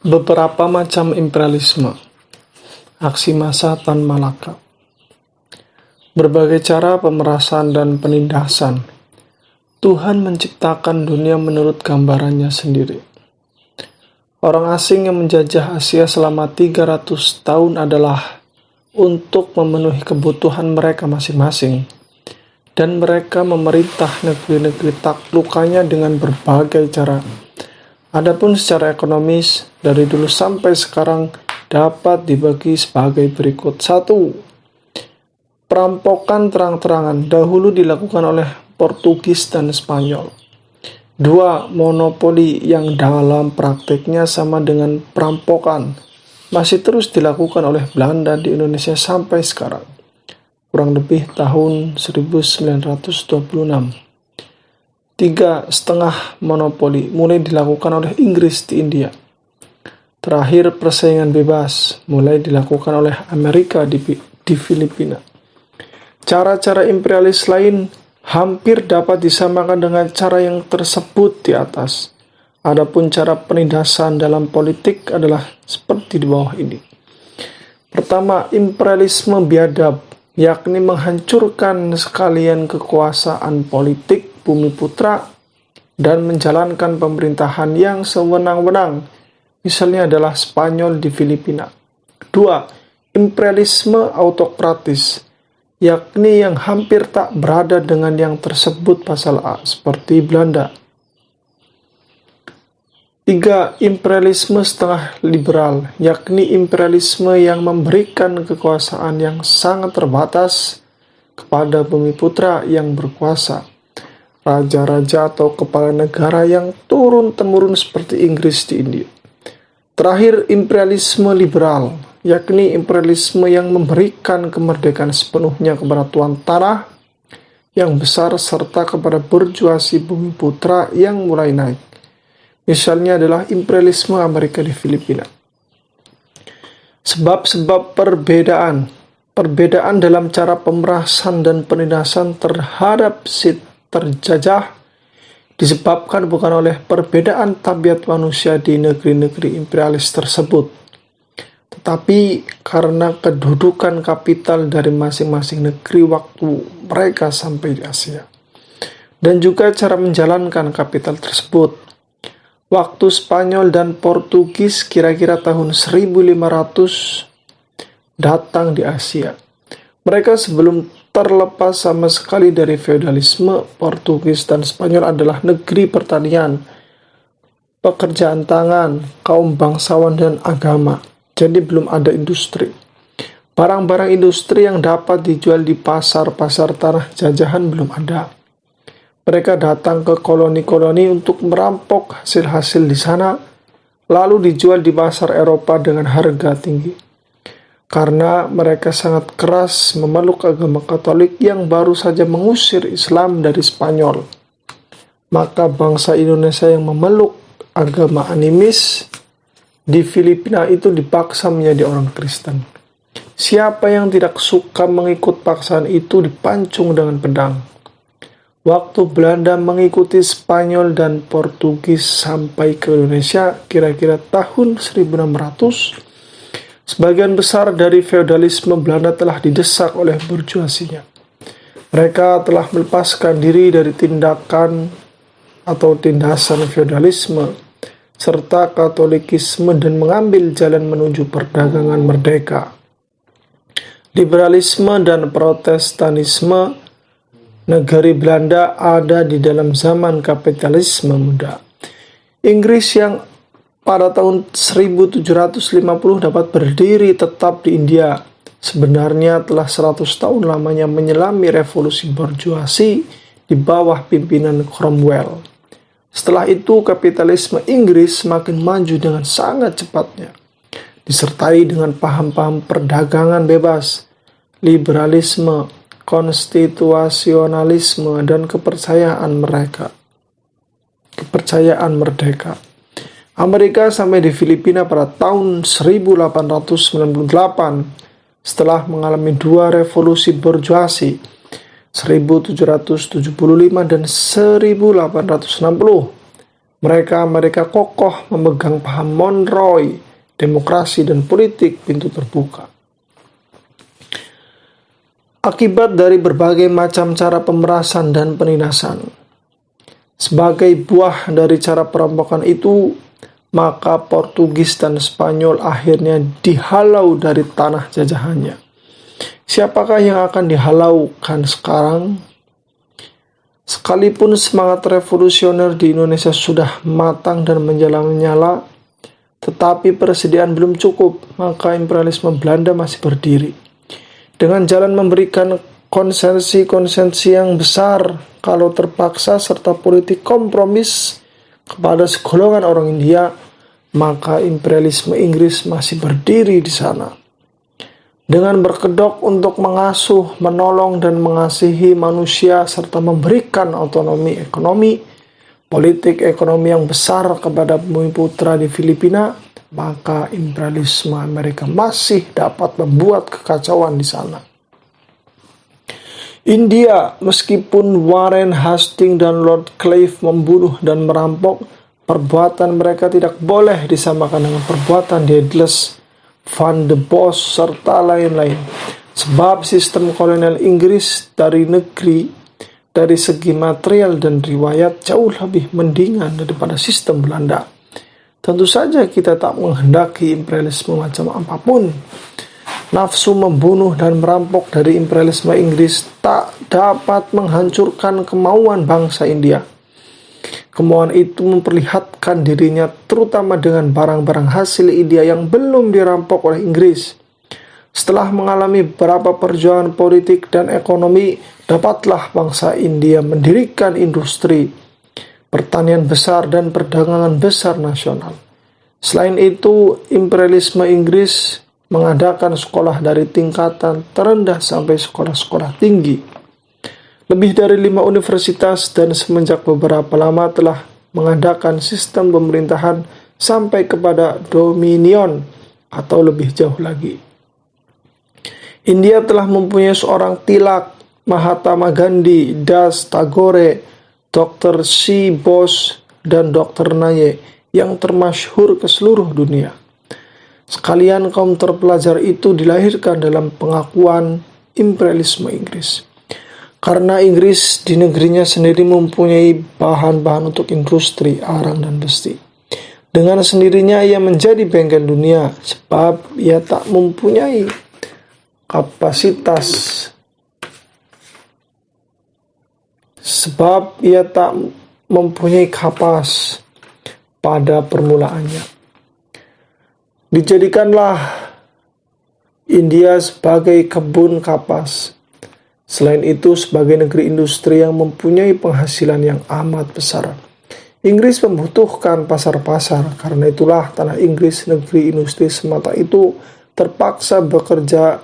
Beberapa macam imperialisme. Aksi massa Tan Malaka. Berbagai cara pemerasan dan penindasan. Tuhan menciptakan dunia menurut gambarannya sendiri. Orang asing yang menjajah Asia selama 300 tahun adalah untuk memenuhi kebutuhan mereka masing-masing. Dan mereka memerintah negeri-negeri taklukanya dengan berbagai cara. Adapun secara ekonomis, dari dulu sampai sekarang dapat dibagi sebagai berikut. 1. Perampokan terang-terangan dahulu dilakukan oleh Portugis dan Spanyol. 2. Monopoli yang dalam prakteknya sama dengan perampokan masih terus dilakukan oleh Belanda di Indonesia sampai sekarang, kurang lebih tahun 1926. 3. Setengah monopoli mulai dilakukan oleh Inggris di India. Terakhir, persaingan bebas mulai dilakukan oleh Amerika di Filipina. Cara-cara imperialis lain hampir dapat disamakan dengan cara yang tersebut di atas. Adapun cara penindasan dalam politik adalah seperti di bawah ini. Pertama, imperialisme biadab, yakni menghancurkan sekalian kekuasaan politik Bumi Putra dan menjalankan pemerintahan yang sewenang-wenang. Misalnya adalah Spanyol di Filipina. 2. Imperialisme autokratis, yakni yang hampir tak berada dengan yang tersebut pasal A, seperti Belanda. 3. Imperialisme setengah liberal, yakni imperialisme yang memberikan kekuasaan yang sangat terbatas kepada Bumi Putra yang berkuasa, raja-raja atau kepala negara yang turun-temurun seperti Inggris di India. Terakhir, imperialisme liberal, yakni imperialisme yang memberikan kemerdekaan sepenuhnya kepada tuan tanah yang besar serta kepada burjuasi Bumi Putra yang mulai naik. Misalnya adalah imperialisme Amerika di Filipina. Sebab-sebab perbedaan dalam cara pemerasan dan penindasan terhadap si terjajah disebabkan bukan oleh perbedaan tabiat manusia di negeri-negeri imperialis tersebut, tetapi karena kedudukan kapital dari masing-masing negeri waktu mereka sampai di Asia, dan juga cara menjalankan kapital tersebut. Waktu Spanyol dan Portugis kira-kira tahun 1500 datang di Asia. Mereka sebelum terlepas sama sekali dari feodalisme, Portugis dan Spanyol adalah negeri pertanian, pekerjaan tangan, kaum bangsawan dan agama. Jadi belum ada industri. Barang-barang industri yang dapat dijual di pasar-pasar tanah jajahan belum ada. Mereka datang ke koloni-koloni untuk merampok hasil-hasil di sana, lalu dijual di pasar Eropa dengan harga tinggi. Karena mereka sangat keras memeluk agama Katolik yang baru saja mengusir Islam dari Spanyol, maka bangsa Indonesia yang memeluk agama animis di Filipina itu dipaksa menjadi orang Kristen. Siapa yang tidak suka mengikut paksaan itu dipancung dengan pedang. Waktu Belanda mengikuti Spanyol dan Portugis sampai ke Indonesia kira-kira tahun 1600, sebagian besar dari feodalisme Belanda telah didesak oleh burjuasinya. Mereka telah melepaskan diri dari tindakan atau tindasan feodalisme serta katolikisme dan mengambil jalan menuju perdagangan merdeka. Liberalisme dan protestanisme negeri Belanda ada di dalam zaman kapitalisme muda. Inggris yang pada tahun 1750 dapat berdiri tetap di India, sebenarnya telah 100 tahun lamanya menyelami revolusi burjuasi di bawah pimpinan Cromwell. Setelah itu kapitalisme Inggris semakin maju dengan sangat cepatnya, disertai dengan paham-paham perdagangan bebas, liberalisme, konstitusionalisme, dan kepercayaan merdeka. Amerika sampai di Filipina pada tahun 1898 setelah mengalami dua revolusi burjuasi 1775 dan 1860. Mereka kokoh memegang paham Monroe, demokrasi dan politik pintu terbuka. Akibat dari berbagai macam cara pemerasan dan penindasan, sebagai buah dari cara perampokan itu, maka Portugis dan Spanyol akhirnya dihalau dari tanah jajahannya. Siapakah yang akan dihalaukan sekarang? Sekalipun semangat revolusioner di Indonesia sudah matang dan menyala, tetapi persediaan belum cukup, maka imperialisme Belanda masih berdiri. Dengan jalan memberikan konsesi-konsesi yang besar kalau terpaksa serta politik kompromis kepada segolongan orang India, maka imperialisme Inggris masih berdiri di sana. Dengan berkedok untuk mengasuh, menolong, dan mengasihi manusia serta memberikan otonomi ekonomi, politik ekonomi yang besar kepada bumi putra di Filipina, maka imperialisme Amerika masih dapat membuat kekacauan di sana. India, meskipun Warren Hastings dan Lord Clive membunuh dan merampok, perbuatan mereka tidak boleh disamakan dengan perbuatan Dedles, Van de Bos, serta lain-lain. Sebab sistem kolonial Inggris dari segi material dan riwayat jauh lebih mendingan daripada sistem Belanda. Tentu saja kita tak menghendaki imperialisme macam apapun. Nafsu membunuh dan merampok dari imperialisme Inggris tak dapat menghancurkan kemauan bangsa India. Kemauan itu memperlihatkan dirinya terutama dengan barang-barang hasil India yang belum dirampok oleh Inggris. Setelah mengalami beberapa perjuangan politik dan ekonomi, dapatlah bangsa India mendirikan industri, pertanian besar dan perdagangan besar nasional. Selain itu, imperialisme Inggris mengadakan sekolah dari tingkatan terendah sampai sekolah-sekolah tinggi. Lebih dari 5 universitas dan semenjak beberapa lama telah mengadakan sistem pemerintahan sampai kepada dominion atau lebih jauh lagi. India telah mempunyai seorang Tilak, Mahatma Gandhi, Das, Tagore, Dr. C. Bose, dan Dr. Naye yang termasyhur ke seluruh dunia. Sekalian kaum terpelajar itu dilahirkan dalam pengakuan imperialisme Inggris. Karena Inggris di negerinya sendiri mempunyai bahan-bahan untuk industri arang dan besi. Dengan sendirinya ia menjadi bengkel dunia sebab ia tak mempunyai kapasitas. Kapas pada permulaannya. Dijadikanlah India sebagai kebun kapas. Selain itu, sebagai negeri industri yang mempunyai penghasilan yang amat besar. Inggris membutuhkan pasar-pasar, karena itulah tanah Inggris, negeri industri semata itu, terpaksa bekerja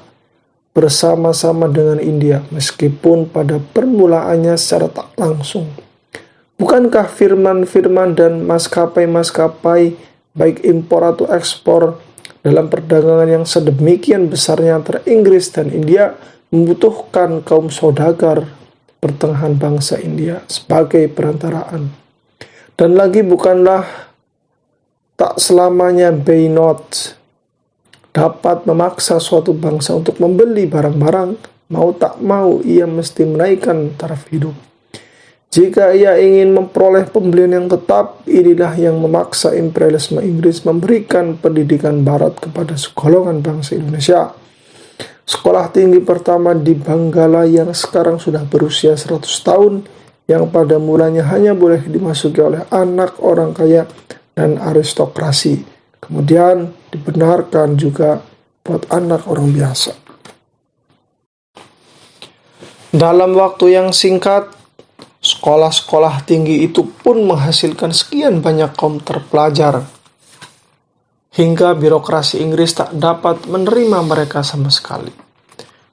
bersama-sama dengan India, meskipun pada permulaannya secara tak langsung. Bukankah firman-firman dan maskapai-maskapai baik impor atau ekspor dalam perdagangan yang sedemikian besarnya antara Inggris dan India membutuhkan kaum saudagar pertengahan bangsa India sebagai perantaraan. Dan lagi bukanlah tak selamanya Bayonot dapat memaksa suatu bangsa untuk membeli barang-barang, mau tak mau ia mesti menaikkan taraf hidup. Jika ia ingin memperoleh pembelian yang tetap, inilah yang memaksa imperialisme Inggris memberikan pendidikan barat kepada segolongan bangsa Indonesia. Sekolah tinggi pertama di Banggala yang sekarang sudah berusia 100 tahun, yang pada mulanya hanya boleh dimasuki oleh anak orang kaya dan aristokrasi. Kemudian dibenarkan juga buat anak orang biasa. Dalam waktu yang singkat, sekolah-sekolah tinggi itu pun menghasilkan sekian banyak kaum terpelajar, hingga birokrasi Inggris tak dapat menerima mereka sama sekali.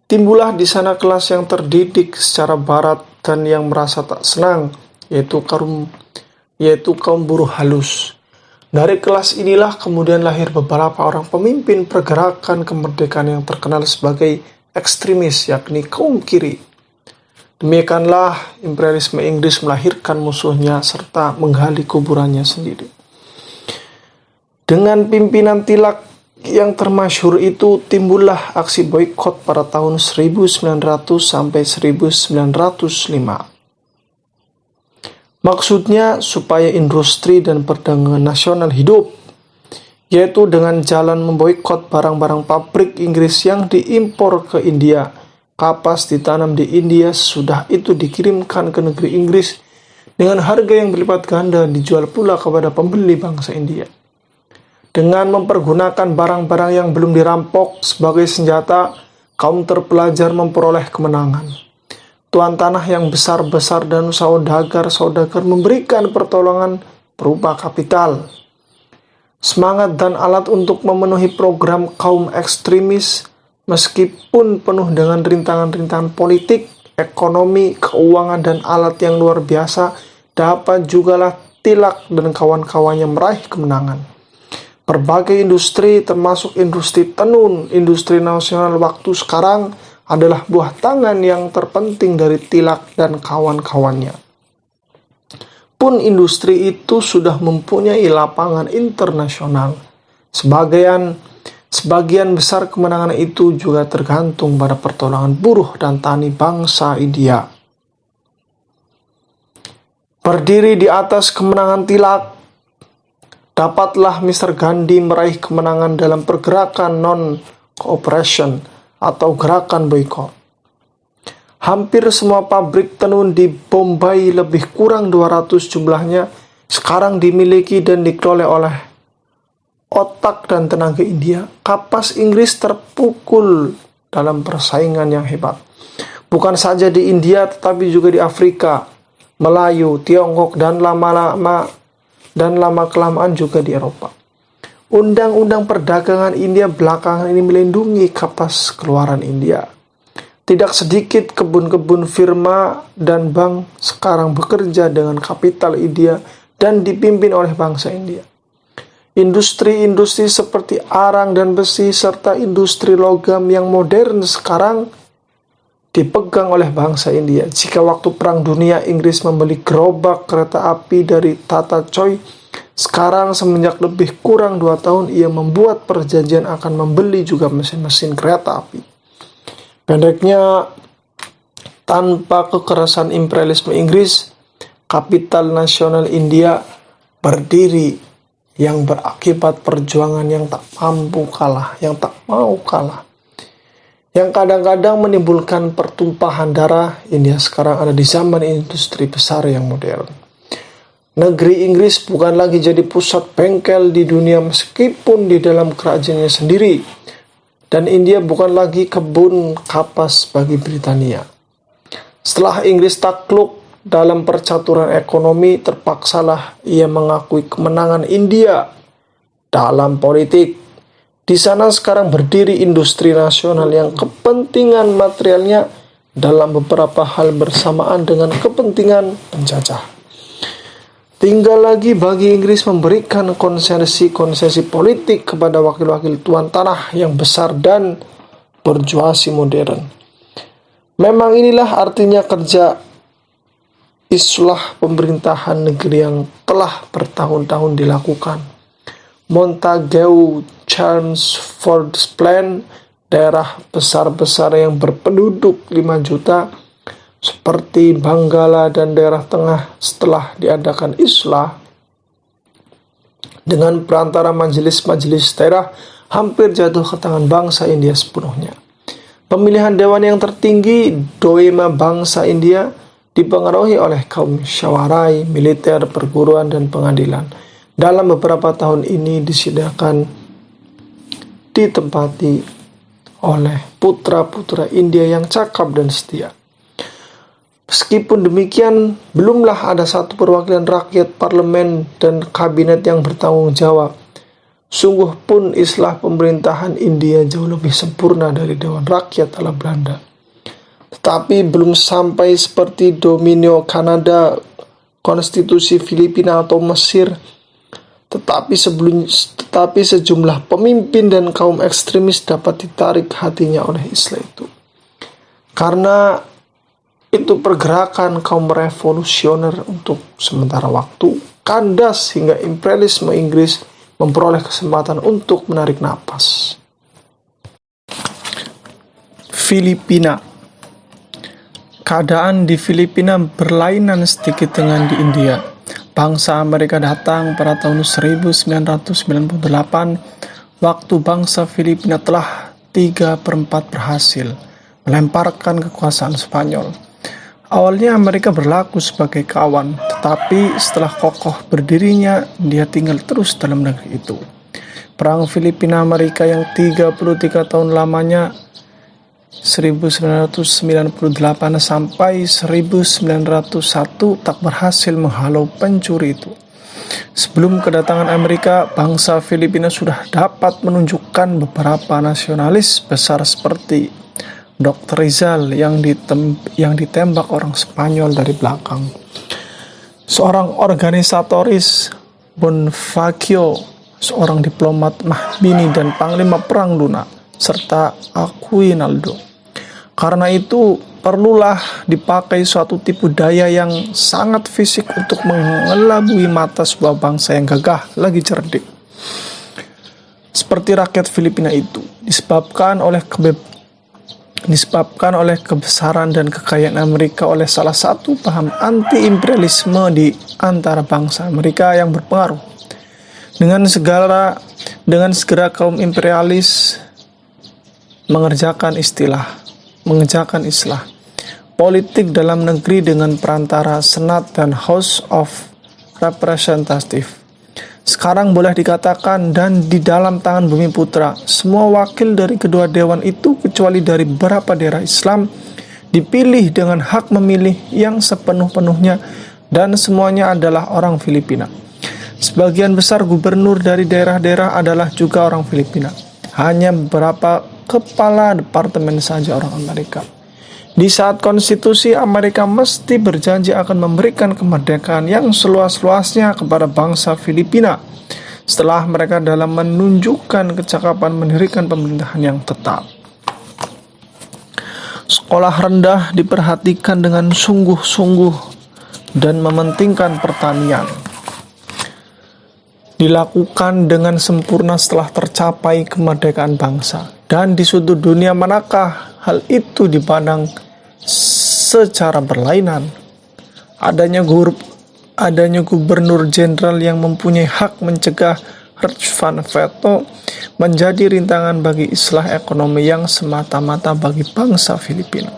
Timbullah di sana kelas yang terdidik secara barat dan yang merasa tak senang, yaitu kaum buruh halus. Dari kelas inilah kemudian lahir beberapa orang pemimpin pergerakan kemerdekaan yang terkenal sebagai ekstremis, yakni kaum kiri. Demikianlah imperialisme Inggris melahirkan musuhnya serta menggali kuburannya sendiri. Dengan pimpinan Tilak yang termasyhur itu, timbullah aksi boikot pada tahun 1900 sampai 1905. Maksudnya supaya industri dan perdagangan nasional hidup, yaitu dengan jalan memboikot barang-barang pabrik Inggris yang diimpor ke India. Kapas ditanam di India, sudah itu dikirimkan ke negeri Inggris dengan harga yang berlipat ganda, dijual pula kepada pembeli bangsa India. Dengan mempergunakan barang-barang yang belum dirampok sebagai senjata, kaum terpelajar memperoleh kemenangan. Tuan tanah yang besar-besar dan saudagar-saudagar memberikan pertolongan berupa kapital, semangat dan alat untuk memenuhi program kaum ekstremis, meskipun penuh dengan rintangan-rintangan politik, ekonomi, keuangan, dan alat yang luar biasa, dapat jugalah Tilak dan kawan-kawannya meraih kemenangan. Berbagai industri, termasuk industri tenun, industri nasional waktu sekarang, adalah buah tangan yang terpenting dari Tilak dan kawan-kawannya. Pun industri itu sudah mempunyai lapangan internasional. Sebagian besar kemenangan itu juga tergantung pada pertolongan buruh dan tani bangsa India. Berdiri di atas kemenangan Tilak, dapatlah Mr. Gandhi meraih kemenangan dalam pergerakan non-cooperation atau gerakan boikot. Hampir semua pabrik tenun di Bombay, lebih kurang 200 jumlahnya, sekarang dimiliki dan dikelola oleh otak dan tenaga India. Kapas Inggris terpukul dalam persaingan yang hebat. Bukan saja di India, tetapi juga di Afrika, Melayu, Tiongkok, dan lama-kelamaan juga di Eropa. Undang-undang perdagangan India belakangan ini melindungi kapas keluaran India. Tidak sedikit kebun-kebun firma dan bank sekarang bekerja dengan kapital India dan dipimpin oleh bangsa India. Industri-industri seperti arang dan besi serta industri logam yang modern sekarang dipegang oleh bangsa India. Jika waktu Perang Dunia Inggris membeli gerobak kereta api dari Tata Choi, sekarang semenjak lebih kurang 2 tahun ia membuat perjanjian akan membeli juga mesin-mesin kereta api. Pendeknya, tanpa kekerasan imperialisme Inggris, kapital nasional India berdiri yang berakibat perjuangan yang tak mampu kalah, yang tak mau kalah, yang kadang-kadang menimbulkan pertumpahan darah. India sekarang ada di zaman industri besar yang modern. Negeri Inggris bukan lagi jadi pusat bengkel di dunia meskipun di dalam kerajaannya sendiri. Dan India bukan lagi kebun kapas bagi Britania. Setelah Inggris takluk dalam percaturan ekonomi, terpaksalah ia mengakui kemenangan India dalam politik. Di sana sekarang berdiri industri nasional yang kepentingan materialnya dalam beberapa hal bersamaan dengan kepentingan penjajah. Tinggal lagi bagi Inggris memberikan konsesi-konsesi politik kepada wakil-wakil tuan tanah yang besar dan berjuasi modern. Memang inilah artinya kerja islah pemerintahan negeri yang telah bertahun-tahun dilakukan. Montague Chelmsford's Plan, daerah besar-besar yang berpenduduk 5 juta, seperti Bangala dan daerah tengah setelah diadakan islah dengan perantara majelis-majelis daerah, hampir jatuh ke tangan bangsa India sepenuhnya. Pemilihan dewan yang tertinggi, Doema bangsa India, dipengaruhi oleh kaum Syawarai, militer, perguruan, dan pengadilan. Dalam beberapa tahun ini ditempati oleh putra-putra India yang cakap dan setia. Meskipun demikian, belumlah ada satu perwakilan rakyat, parlemen, dan kabinet yang bertanggung jawab. Sungguh pun islah pemerintahan India jauh lebih sempurna dari Dewan Rakyat ala Belanda. Tetapi belum sampai seperti Dominio Kanada, konstitusi Filipina atau Mesir. Tetapi sejumlah pemimpin dan kaum ekstremis dapat ditarik hatinya oleh islah itu. Karena itu pergerakan kaum revolusioner untuk sementara waktu kandas hingga imperialisme Inggris memperoleh kesempatan untuk menarik napas. Filipina. Keadaan di Filipina berlainan sedikit dengan di India. Bangsa Amerika datang pada tahun 1998, waktu bangsa Filipina telah 3/4 berhasil melemparkan kekuasaan Spanyol. Awalnya Amerika berlaku sebagai kawan, tetapi setelah kokoh berdirinya, dia tinggal terus dalam negeri itu. Perang Filipina Amerika yang 33 tahun lamanya 1998 sampai 1901 tak berhasil menghalau pencuri itu. Sebelum kedatangan Amerika, bangsa Filipina sudah dapat menunjukkan beberapa nasionalis besar seperti Dr. Rizal yang ditembak orang Spanyol dari belakang. Seorang organisatoris Bonifacio, seorang diplomat Mahbini dan panglima perang Luna, serta Aguinaldo. Karena itu, perlulah dipakai suatu tipu daya yang sangat fisik untuk mengelabui mata sebuah bangsa yang gagah lagi cerdik. Seperti rakyat Filipina itu, disebabkan oleh kebesaran dan kekayaan Amerika oleh salah satu paham anti-imperialisme di antara bangsa Amerika yang berpengaruh. Dengan segera kaum imperialis mengerjakan islah politik dalam negeri dengan perantara Senat dan House of Representative. Sekarang boleh dikatakan dan di dalam tangan Bumi Putra, semua wakil dari kedua dewan itu kecuali dari beberapa daerah Islam dipilih dengan hak memilih yang sepenuh-penuhnya dan semuanya adalah orang Filipina. Sebagian besar gubernur dari daerah-daerah adalah juga orang Filipina. Hanya beberapa kepala departemen saja orang Amerika. Di saat konstitusi Amerika mesti berjanji akan memberikan kemerdekaan yang seluas-luasnya kepada bangsa Filipina setelah mereka dalam menunjukkan kecakapan mendirikan pemerintahan yang tetap. Sekolah rendah diperhatikan dengan sungguh-sungguh dan mementingkan pertanian. Dilakukan dengan sempurna setelah tercapai kemerdekaan bangsa. Dan di sudut dunia manakah hal itu dipandang secara berlainan? Adanya gubernur jenderal yang mempunyai hak mencegah Van Veto menjadi rintangan bagi islah ekonomi yang semata-mata bagi bangsa Filipina.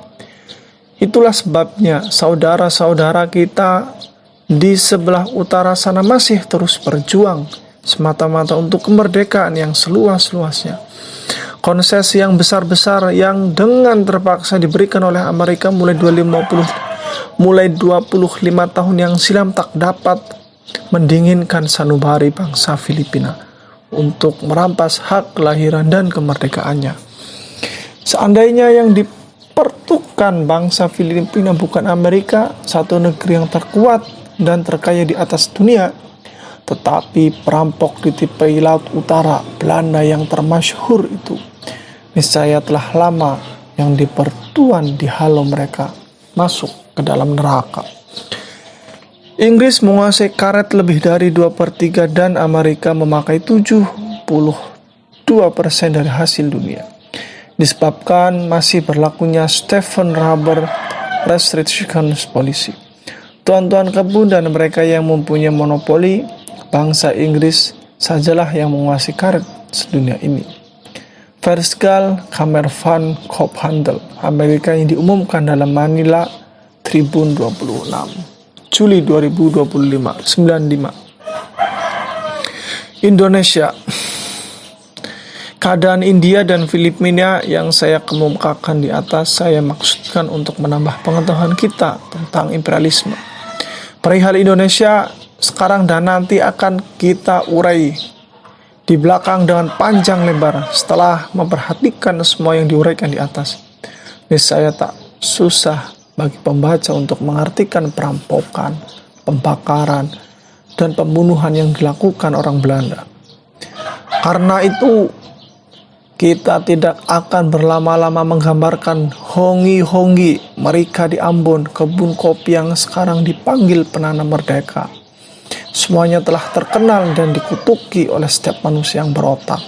Itulah sebabnya saudara-saudara kita di sebelah utara sana masih terus berjuang semata-mata untuk kemerdekaan yang seluas-luasnya. Konsesi yang besar-besar yang dengan terpaksa diberikan oleh Amerika mulai 25 tahun yang silam tak dapat mendinginkan sanubari bangsa Filipina untuk merampas hak kelahiran dan kemerdekaannya. Seandainya yang dipertukan bangsa Filipina bukan Amerika, satu negeri yang terkuat dan terkaya di atas dunia, tetapi perampok di tepi laut utara Belanda yang termasyhur itu, niscaya telah lama yang dipertuan dihalau mereka masuk ke dalam neraka. Inggris menguasai karet lebih dari 2/3 dan Amerika memakai 72% dari hasil dunia. Disebabkan masih berlakunya Stephen Rubber Restrictions Policy. Tuan-tuan kebun dan mereka yang mempunyai monopoli, bangsa Inggris sajalah yang menguasai karet sedunia ini. Versgal Kamer van Koophandel Amerika yang diumumkan dalam Manila Tribune 26 Juli 2025. Indonesia. Keadaan India dan Filipina yang saya kemukakan di atas saya maksudkan untuk menambah pengetahuan kita tentang imperialisme. Perihal Indonesia sekarang dan nanti akan kita urai di belakang dengan panjang lebar setelah memperhatikan semua yang diuraikan di atas. Niscaya tak susah bagi pembaca untuk mengartikan perampokan, pembakaran, dan pembunuhan yang dilakukan orang Belanda. Karena itu, Kita tidak akan berlama-lama menggambarkan hongi-hongi mereka di Ambon, kebun kopi yang sekarang dipanggil penanam merdeka. Semuanya telah terkenal dan dikutuki oleh setiap manusia yang berotak.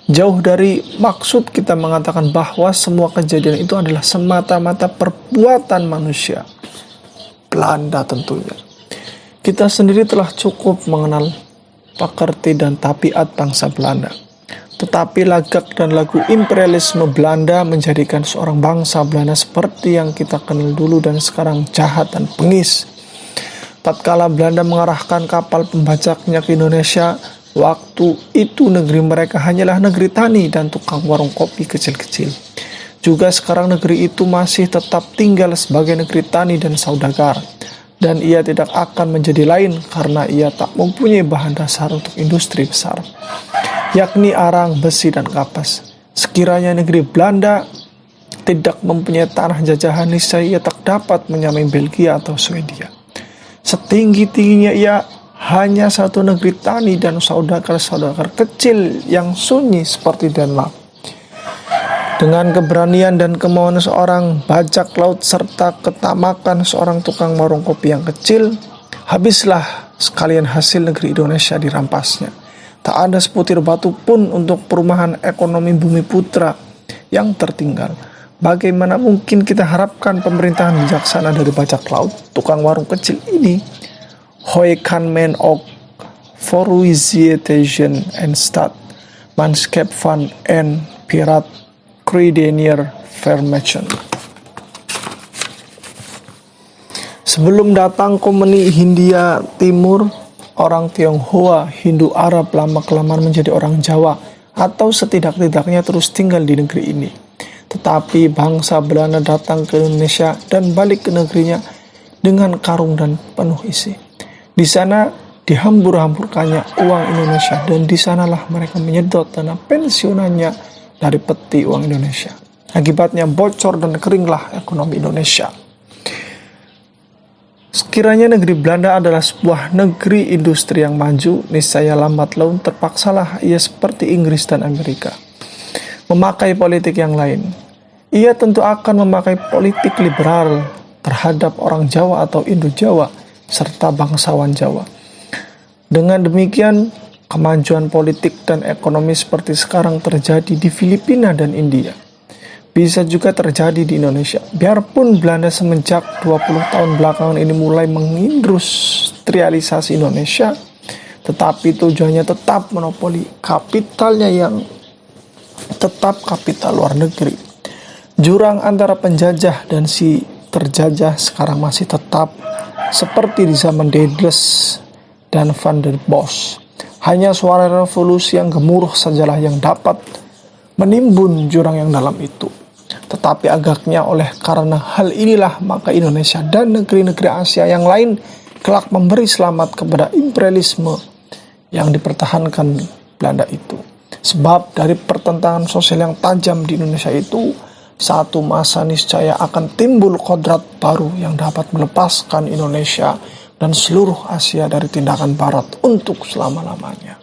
Jauh dari maksud kita mengatakan bahwa semua kejadian itu adalah semata-mata perbuatan manusia. Belanda tentunya. Kita sendiri telah cukup mengenal pekerti dan tabiat bangsa Belanda. Tetapi lagak dan lagu imperialisme Belanda menjadikan seorang bangsa Belanda seperti yang kita kenal dulu dan sekarang jahat dan bengis. Tatkala Belanda mengarahkan kapal pembajaknya ke Indonesia, waktu itu negeri mereka hanyalah negeri tani dan tukang warung kopi kecil-kecil. Juga sekarang negeri itu masih tetap tinggal sebagai negeri tani dan saudagar. Dan ia tidak akan menjadi lain karena ia tak mempunyai bahan dasar untuk industri besar, yakni arang, besi, dan kapas. Sekiranya negeri Belanda tidak mempunyai tanah jajahan, niscaya ia tak dapat menyamai Belgia atau Swedia. Setinggi-tingginya ia hanya satu negeri tani dan saudagar-saudagar kecil yang sunyi seperti Denmark. Dengan keberanian dan kemauan seorang bajak laut serta ketamakan seorang tukang warung kopi yang kecil, habislah sekalian hasil negeri Indonesia dirampasnya. Tak ada sebutir batu pun untuk perumahan ekonomi Bumi Putra yang tertinggal. Bagaimana mungkin kita harapkan pemerintahan bijaksana dari bajak laut, tukang warung kecil ini? Hoe kan men ook vooruitzichten en stad, manskap van en pirat Kruidenier Vermechen. Sebelum datang komuni Hindia Timur, orang Tionghoa, Hindu Arab lama-kelamaan menjadi orang Jawa atau setidak-tidaknya terus tinggal di negeri ini. Tetapi bangsa Belanda datang ke Indonesia dan balik ke negerinya dengan karung dan penuh isi. Di sana dihambur-hamburkannya uang Indonesia dan di sanalah mereka menyedot dana pensiunannya dari peti uang Indonesia. Akibatnya bocor dan keringlah ekonomi Indonesia. Sekiranya negeri Belanda adalah sebuah negeri industri yang maju, niscaya lambat laun terpaksalah ia seperti Inggris dan Amerika memakai politik yang lain. Ia tentu akan memakai politik liberal terhadap orang Jawa atau Indo-Jawa serta bangsawan Jawa. Dengan demikian, kemajuan politik dan ekonomi seperti sekarang terjadi di Filipina dan India. Bisa juga terjadi di Indonesia. Biarpun Belanda semenjak 20 tahun belakangan ini mulai mengindustrialisasi Indonesia, tetapi tujuannya tetap monopoli kapitalnya yang tetap kapital luar negeri. Jurang antara penjajah dan si terjajah sekarang masih tetap seperti di zaman Daedalus dan Van der Bos. Hanya suara revolusi yang gemuruh sajalah yang dapat menimbun jurang yang dalam itu. Tetapi agaknya oleh karena hal inilah maka Indonesia dan negeri-negeri Asia yang lain kelak memberi selamat kepada imperialisme yang dipertahankan Belanda itu. Sebab dari pertentangan sosial yang tajam di Indonesia itu, satu masa niscaya akan timbul kodrat baru yang dapat melepaskan Indonesia dan seluruh Asia dari tindakan Barat untuk selama-lamanya.